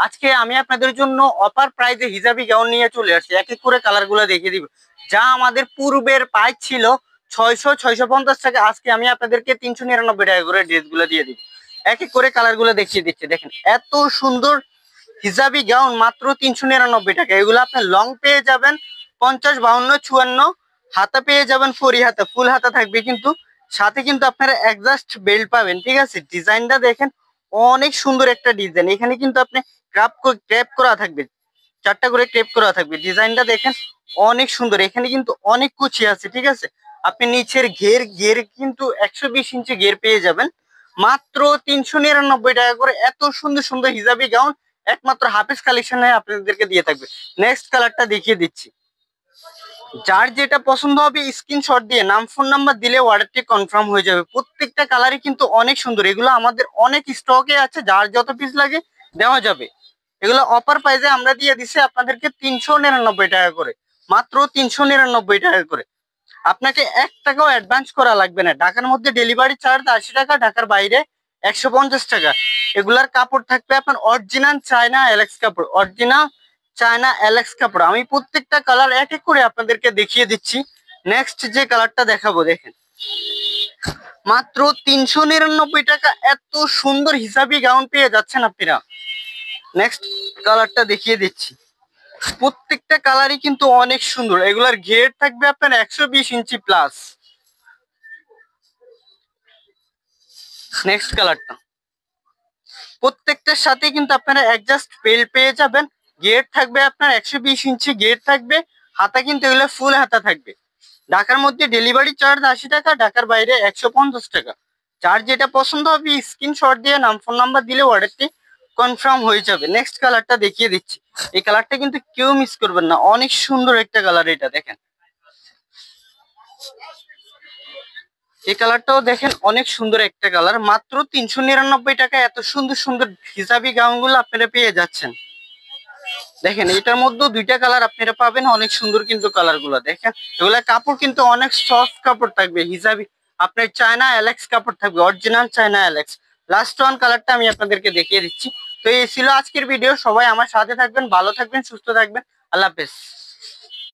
আজকে আমি আপনাদের জন্য অফার প্রাইজে হিজাবি গাউন নিয়ে চলে আসছি। এক এক করে কালার গুলো দেখিয়ে দিব। যা আমাদের পূর্বের প্রাইস ছিল 650 টাকা, আজকে আমি আপনাদেরকে 399 টাকা করে ড্রেস গুলো দিয়ে দিব। এক এক করে কালার গুলো দেখিয়ে দিচ্ছি। দেখেন এত সুন্দর হিজাবি গাউন মাত্র 399 টাকা। এগুলো আপনি লং পেয়ে যাবেন 50, 52, 54, হাতা পেয়ে যাবেন ফরি হাতা, ফুল হাতা থাকবে, কিন্তু সাথে কিন্তু আপনারা অ্যাডজাস্ট বেল্ট পাবেন। ঠিক আছে, ডিজাইনটা দেখেন অনেক সুন্দর একটা ডিজাইন। এখানে কিন্তু আপনি ক্রেপ করা থাকবে, 4টা করে ক্রেপ করা থাকবে। ডিজাইনটা দেখেন অনেক সুন্দর। এখানে কিন্তু অনেক কুচি আছে। ঠিক আছে, আপনি নিচের ঘের কিন্তু 120 ইঞ্চি ঘের পেয়ে যাবেন মাত্র 399 টাকা করে। এত সুন্দর সুন্দর হিজাবি গাউন একমাত্র হাফেজ কালেকশনে আপনাদেরকে দিয়ে থাকবে। নেক্সট কালারটা দেখিয়ে দিচ্ছি। যার যেটা পছন্দ হবে স্ক্রিনশট দিয়ে নাম ফোন নাম্বার দিলে অর্ডারটি কনফার্ম হয়ে যাবে। প্রত্যেকটা কালারই কিন্তু অনেক সুন্দর। এগুলো আমাদের অনেক স্টকে আছে, যার যত পিস লাগে দেওয়া যাবে। এগুলো অফার প্রাইসে আমরা দিয়ে দিচ্ছি আপনাদেরকে 399 টাকা করে, মাত্র 399 টাকা করে। আপনাকে 1 টাকাও অ্যাডভান্স করা লাগবে না। ঢাকার মধ্যে ডেলিভারি চার্জ 80 টাকা, ঢাকার বাইরে 150 টাকা। এগুলার কাপড় থাকবে আপনার অরিজিনাল চায়না এলেক্স কাপড়, অরিজিনাল চায়না এলেক্স কাপড়। আমি প্রত্যেকটা কালার এক এক করে আপনাদেরকে দেখিয়ে দিচ্ছি। নেক্সট যে কালারটা দেখাবো দেখেন মাত্র 399 টাকা এত সুন্দর হিসাবি গাউন পেয়ে যাচ্ছেন আপনারা। নেক্সট কালারটা দেখিয়ে দিচ্ছি। প্রত্যেকটা কালারই কিন্তু অনেক সুন্দর। এগুলার ঘের থাকবে আপনার 120 ইঞ্চি প্লাস। নেক্সট কালারটা, প্রত্যেকটার সাথে কিন্তু আপনারা অ্যাডজাস্ট বেল্ট পেয়ে যাবেন। গেট থাকবে আপনার 120 ইঞ্চি গেট থাকবে, হাতা কিন্তু এগুলো ফুল হাতা থাকবে। ঢাকার মধ্যে ডেলিভারি চার্জ 80 টাকা, ঢাকার বাইরে 150 টাকা। যার যেটা পছন্দ হবে স্ক্রিনশট দিয়ে নাম ফোন নাম্বার দিলে অর্ডারটি কনফার্ম হয়ে যাবে। নেক্সট কালারটা দেখিয়ে দিচ্ছি। এই কালারটা কিন্তু কেউ মিস করবেন না, অনেক সুন্দর একটা কালার। এটা দেখেন, এই কালারটাও দেখেন অনেক সুন্দর একটা কালার। মাত্র 399 টাকা এত সুন্দর সুন্দর হিজাবি গাউন গুলো আপনারা পেয়ে যাচ্ছেন। দেখেন এটার মধ্যে 2টা কালার আপনারা পাবেন, অনেক সুন্দর কিন্তু কালার গুলো। দেখেন এগুলা কাপড় কিন্তু অনেক সফট কাপড় থাকবে। হিজাবি আপনার চায়না এলেক্স কাপড় থাকবে, original China Alex. Last one কালারটা আমি আপনাদেরকে দেখিয়ে দিচ্ছি। তো এই ছিল আজকের ভিডিও। সবাই আমার সাথে থাকবেন, ভালো থাকবেন, সুস্থ থাকবেন। আল্লাহ হাফেজ।